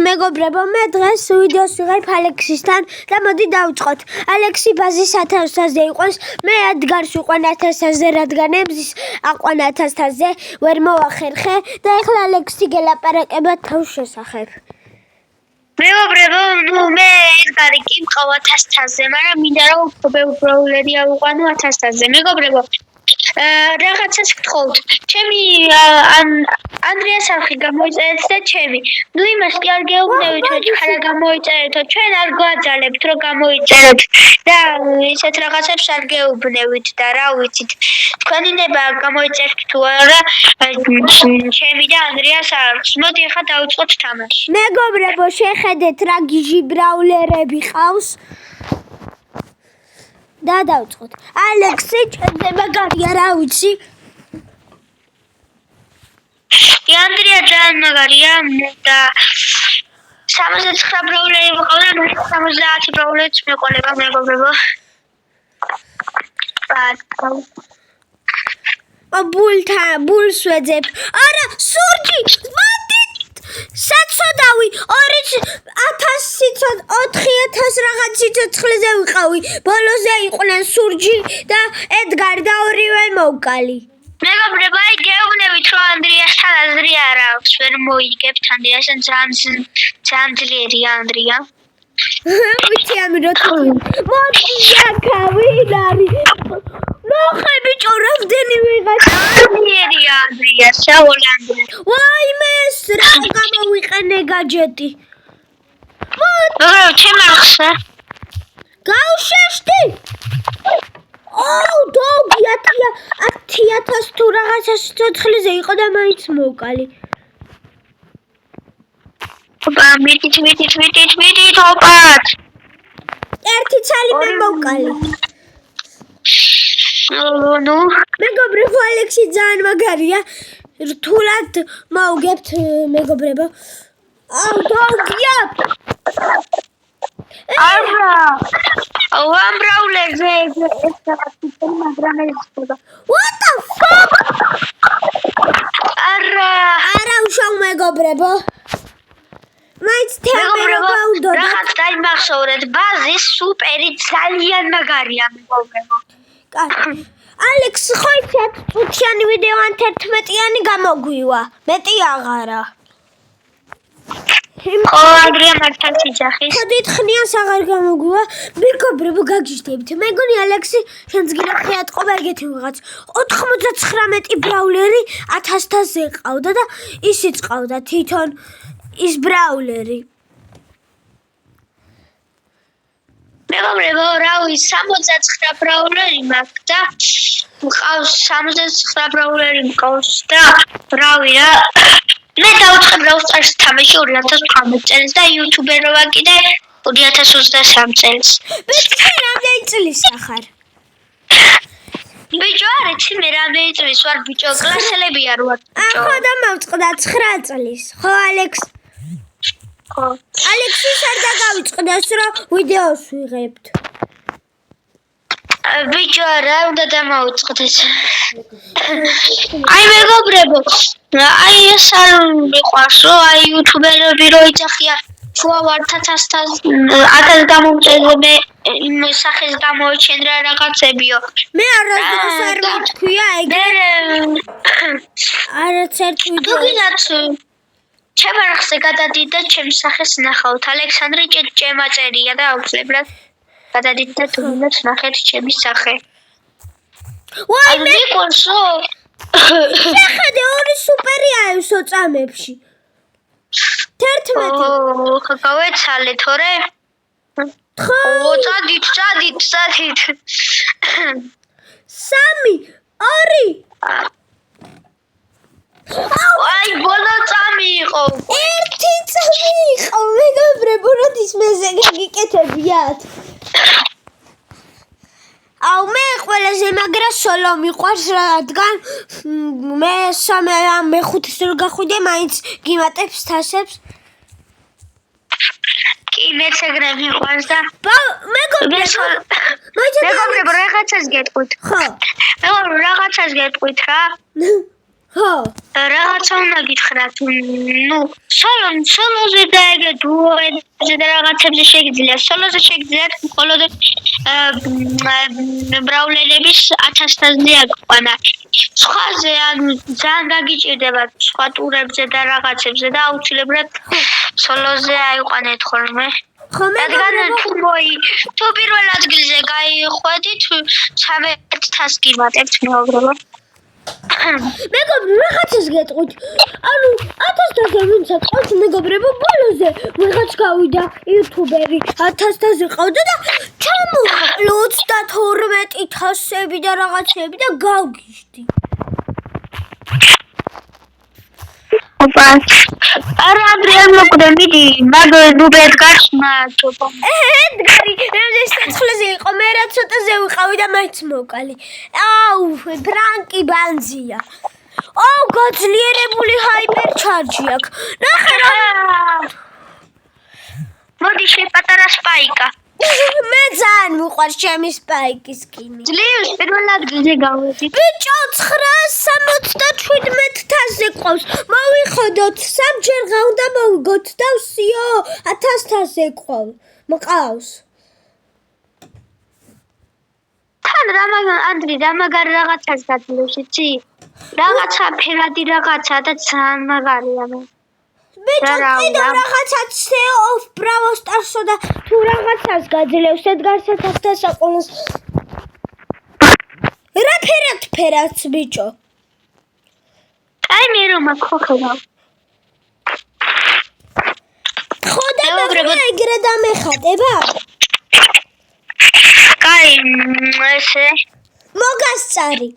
მეგობრებო, მე დღეს ვიდეოს ვიღებ ალექსისთან და მოდი დავწყოთ. ალექსი ბაზის 1000-ზე იყვანს, მე ადგარს ვიყვან 1000-ზე, რადგან ემზის აყვან 1000-ზე, ვერ მოვახერხე და ეხლა ალექსი გელაპარაკება თავს შესახებ. მეგობრებო, მე ერთგარი კი მყავ 1000-ზე, მაგრამ მინდა რომ უბრალოდ ავიყვანო 1000-ზე. მეგობრებო, რაღაცას გთხოვთ. ჩემი ანდრიას არხი გამოიწერეთ და ჩემი. ნუ იმას კი არ გეუბნებით, რომ ხარა გამოიწერეთო, ჩვენ არ გვაძალებთ რომ გამოიწეროთ და ისეთ რაღაცებს არ გეუბნებით და რა ვიცით. თქვენი ნება გამოიწერთ თუ არა ჩემი და ანდრიას არხს. მოდი ახლა დავიწყოთ თამაში. მეგობრებო, შეხედეთ რა გიჟი ბრაულერები ყავს. და დავწყოთ. ალექსი ჩემზე მაგარია, რა ვიცი. ანდრია ძალიან მაგარია და 69 ბრაულერი მიყავდა, 70 ბრაულერიც მეყოლება მეგობრებო. ბულს ვეძებ. არა, სურჯი, საცოდავი 4000 რაღაც სიცოცხლეზე ვიყავი. ბოლოზე იყვნენ სურჯი და ედგარი და ორივე მოვკალი. მეგობრებო, აი გეუბნებით რომ ანდრიასთან აზრი არ აქვს, ვერ მოიგებთ ანდრიასთან, ძალიან ძლიერია ანდრია. ვიცი ამიროთი. მოდი აქა ვინ არის? მოხე ბიჭო, რამდენი ვიღაცა? ძლიერია ანდრია, საოლანდრე. ვაიმე, რა გამოვიყენე გაჯეტი. ჩემ არხსა. გავშეშდი. დოგი 1000 თუ რაღაცა სიცოცხლეზე იყო და მაინც მოვკალი. მიტით ოპად. ერთი ცალი მე მოვკალი. ნუ მეგობრებო, ალექსი ძალიან მაგარია. რთულად მოვგებთ მეგობრებო. დოგია. One brawler მაგრამ ეს What the fuck? არა უშავ მეგობრებო. მაინც თემერობა უნდა რაღაც დაიმახსოვრეთ, ბაზის სუპერი ძალიან მაგარია მეგობრებო. კაი. ალექს ხო იქეთ წუთიანი ვიდეო ან 11-იანი გამოგვივა. მეტი აღარა. ანდრია მართან სიძახის. ხდითხნიანს აღარ გამოგვივა. მეგობრებო, გაგიჟდებთ. მეგონი ალექსი შენს გინახე ატყობა ეგეთი ვიღაც. 99 ბრაულერი 1000-ზე ყავდა და ისიც ყავდა თვითონ ის ბრაულერი. მეგობრებო, რავი, 69 ბრაულერი მაქვს და მყავს 69 ბრაულერი მყავს და რავი რა. მე დავუწყებ რაუსტარს თამაში 2018 წელს და იუთუბერობა კიდე 2023 წელს. ბიჭო, რამდენი წლის ახარ? ბიჭო, არ იცი მე რამდენი წლის ვარ ბიჭო, კლასელები არ ვარ ბიჭო. ხო და მოვწყდა 9 წლის. ხო, ალექს? ხო. ალექსის არ დაგავიწყდეს რომ ვიდეოს ვიღებთ. ბიჭო, რა უნდა დამოვიწყდეს. აი მეგობრებო, აი ეს არ მიყვარს რომ აი იუთუბერები რო იძახიან შუა ვარ 1000 გამომწერე მე იმ სახეს გამოიჩენ რა რაღაცებიო. მე არასდროს არ მითქვია ეგრე. არც ერთ ვიდეო. თუგინაც ჩემ არხზე გადადით და ჩემ სახეს ნახავთ. ალექსანდრე ჭემაწერია და აუცილებლად გადადით და თუგინაც ნახეთ ჩემი სახე. ვაი მე მიყურსო შეხედე ორი სუპერი აევსო წამებში. 11. ხო, გავეცალე თორე. ხო. წადით. 3, 2. აი, ბოლო წამი იყო. ერთი წამი იყო, მეგობრებო, როდის მეზე გიგიკეთებიათ. მე ყველაზე მაგრა სოლო მიყვარს, რადგან მე მეხუთის რო გახვიდე, მაინც გიმატებს თასებს. კი, მეც ეგრე მიყვარს და მეგობრებო, რაღაცას გეტყვით. ხო. მეგობრებო, რაღაცას გეტყვით რა. ხო. რაღაცა უნდა გითხრათ. ნუ, სოლოზე და ეგრე დუოებზე და რაღაცებზე შეგიძლია. სოლოზე შეგიძლიათ მხოლოდ ბრაულერების 1000-ზე აგვანა. სხვაზე ანუ ძალიან გაგიჭირდება სხვა ტურებზე და რაღაცებზე და აუცილებლად სოლოზე აიყვანეთ ხოლმე. ხო რადგან თუ პირველ ადგილზე გაიხვედით 13,000 გიმატებთ მეუღლებო. მეგობრებო, რაღაცას გეტყვით. ანუ 1000-ზე ვინც ატყავს მეგობრებო, ბოლოზე ვიღაც გავიდა იუთუბერი 1000-ზე ყავდა და ჩამოყლო 32,000-ები და რაღაცები და გავგიჟდი. ოპა. არა ადრიან მოკვდა მიდი, მაგ ნუბე ედგარს მათობა. ედგარი, მე სიცოცხლეზე იყო, მე რა ცოტაზე ვიყავი და მაინც მოკალი. აუ, ფრანკი ბანზია. აუ, გაძლიერებული ჰაიპერჩარჯი აქვს. ნახე რა. მოდი შეპატარა სპაიკა. მე ძალიან მიყვარს ჩემი სპაიკის სკინი. ძლიერს პირველ ადგილზე გავედი. ბიჭო 977,000-ზე ყავს. მოვიხოდოთ, სამჯერ გავდა მოვიგოთ და ვსიო 1000-ზე მყავს. თან რამაგარ რაღაცას გაძლევს, იცი? რაღაცა ფერადი რაღაცა და ძალიან მაგარია მე. ბიჭო, კიდევ რაღაცა CEO of Bravo Stars-ო და თუ რაღაცას გაძლევს, ედგარსაც 1000-ს აყოლოს. რა ფერად ბიჭო? აი მე რომ აქოქება. ხო და ეგრე დამეხატება? კაი, ესე. მოგასწარი.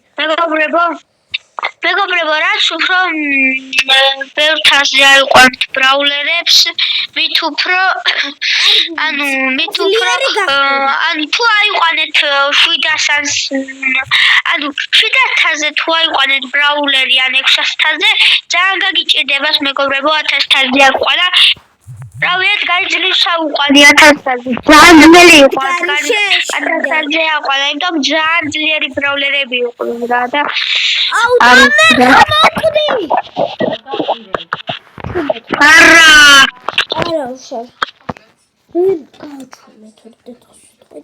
მეგობრებო, რაც უფრო ბევრ თასზე აიყვანთ ბრაულერებს, მით უფრო თუ აიყვანეთ 700-ს, ანუ 700-ზე თუ აიყვანეთ ბრაულერი ან 600-ზე, ძალიან გაგიჭირდებათ მეგობრებო 1000-ზე აიყვანა. რავი, გაიძლივსა უყვანი 1000-ზე. ძალიან ძნელი იყო 1000-ზე აყვანა, იმიტომ ძალიან ძლიერი ბრაულერები იყვნენ რა და აუ, დამეხმოკვდი. არა, უშავ.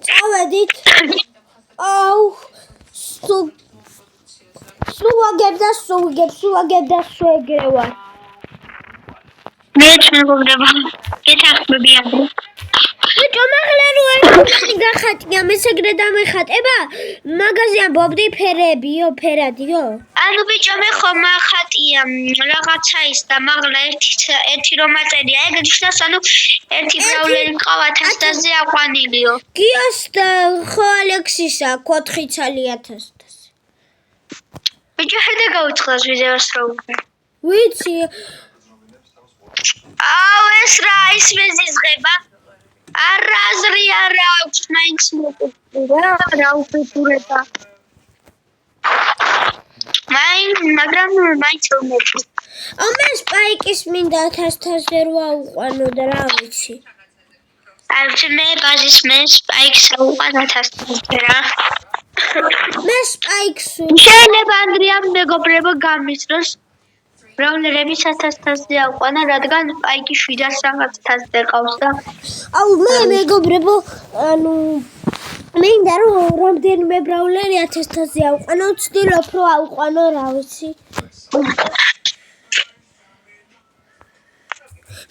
წავედით. აუ, სულ ვაგებ და ეგრე ვარ. მე მეგობრებო, გეთახმები ადრე. ბიჭო, მაღლა რო ერთი გახატია, მე ეგრე დამეხატება? მაგაზე ამბობდი ფერადიო? ანუ ბიჭო, მე ხომ ახატია რაღაცა ის და მაღლა ერთი რომ აწერია, ეგ ნიშნავს ანუ ერთი ბრაულერი მყავა 1000-ზე აყვანილიო. გიოს და ხო ალექსისა 4 ცალი 1000-ზე. ბიჭო, ხედა გავიწყდას ვიდეოს რო უკვე. ვიცი. აუ, ეს რა ის მეზიზღება? არაზრი არა აქვს მაინც მოკუპირა, რა უფეთურება. მაგრამ მაინც უმეტი. მე სპაიკის მინდა 1000-ზე რო აუყვანო და რა ვიცი. არჩი მე ბაზის მე სპაიქს აუყვან 1000-ზე რა. მე სპაიქს შეიძლება ანდრიამ მეგობრებო გამისროს ბრაულერების 1000-ზე აყვანა, რადგან სპაიკი 700-ზე ყავს და აუ, მე მეგობრებო, ანუ მინდა რომ რამდენიმე ბრაულერი 1000-ზე აყვანო, ვცდილობ რომ აუყვანო, რა ვიცი.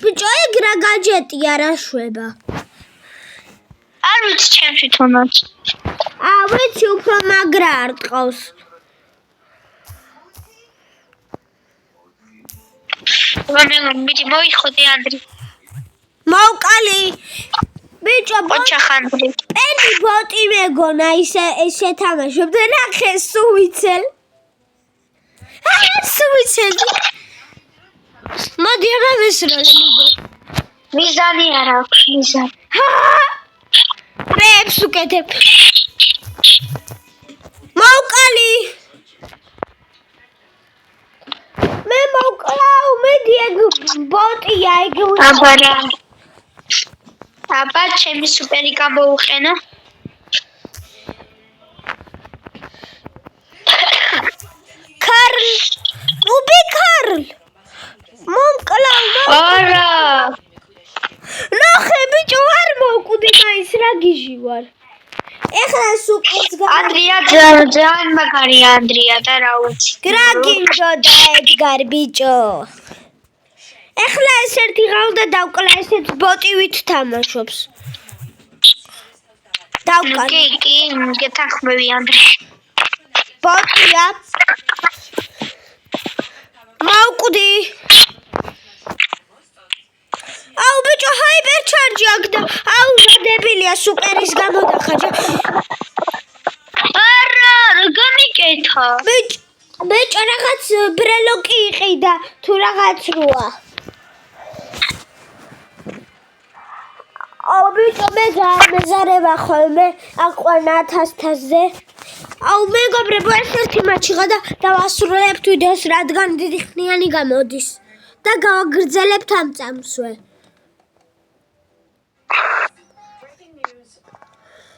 ბიჭო, ეგ რა გაჯეტია, რა შვება? არ ვიცი ჩემ თვითონაც. ვიცი, უფრო მაგრა არ ტყავს. მიდი მოიხოდე ანდრი. მოვკალი. ბიჭო, ოჩახანდრი. პენი ბოტი მეგონა ისე თამაშობ და ნახე სუიცელ. სუიცელ. მოდი რა მესროლე მიგო. მიზანი არ აქვს, მიზანი. პრეებს უკეთებ. მოვკალი. მე მოვკლავ, მედი ეგ ბოტია, ეგ აბარა. აბა, ჩემი სუპერი გამოუყენო. უბიქარლ მომკლავ არა ნახე ბიჭო არ მოვკვდი მაინც რა გიჟი ვარ ეხლა სუპერს ანდრია ძალიან მაგარია ანდრია და რა ვიცი რა გინდოდა ედგარ ბიჭო ეხლა ეს ერთი ღალდა დავკლა ესეც ბოტივით თამაშობს დავკლა კი გეთანხმები ანდრია ბოტია მოვკვდი აუ ბიჭო ჰაიპერ ჩარჯი აგდა აუ დებილია სუპერის გამო დახაჯა არა გამიკეთა ბიჭო რაღაც ბრელოკი იყიდა თუ რაღაც როა აუ ბიჭო მე გამეზარება ხოლმე აყვანა 1000-ზე აუ მეგობრებო ეს ერთი მაჩიღა და დავასრულებთ ვიდეოს რადგან დიდი ხნიანი გამოდის და გავაგრძელებთ ამ წამსვე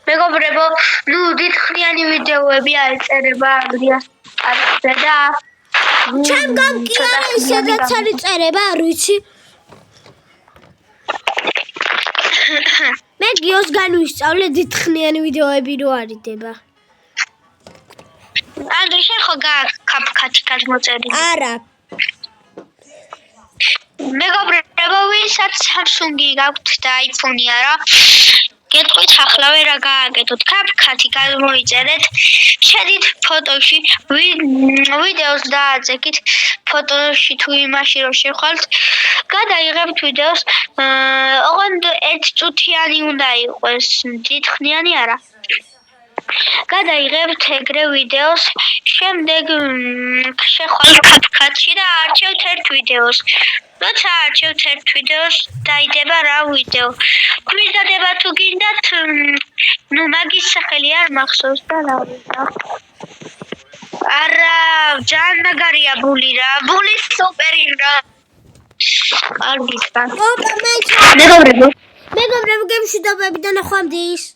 მეგობრებო, ნუ დიდხნიანი ვიდეოები აიწერება ანდრიას არხზე და ჩემგან კი არა ისედაც არის წერება არ ვიცი მე გიოს განვისწავლე დიდხნიანი ვიდეოები რო არიდება ანდრი შენ ხო გაკაფკათი გადმოწერილი არა მეგობრებო, ვისაც Samsung-ი გაქვთ და iPhone-ი არა გეტყვითახლავე რა გააკეთოთ CapCut-ი გამოიწერეთ შედით ფოტოში ვიდეოს დააწეკით ფოტოში თუ იმაში რომ შეხვალთ გადაიღებთ ვიდეოს ოღონდ 1 წუთიანი უნდა იყოს დიდხნიანი არა გადაიღებთ ეგრე ვიდეოს შემდეგ შეხვალთ CapCut-ში და არჩევთ ერთ ვიდეოს როცა არჩევთ ერთ ვიდეოს დაიდება რა ვიდეო გვიზადება თუ გინდათ ნუ მაგის სახელი არ მახსოვს და რა ვიდეო არა ძალიან მაგარია ბული რა ბული სუპერი რა კარგი თან მეგობრებო გემშვიდობები და ნახვამდის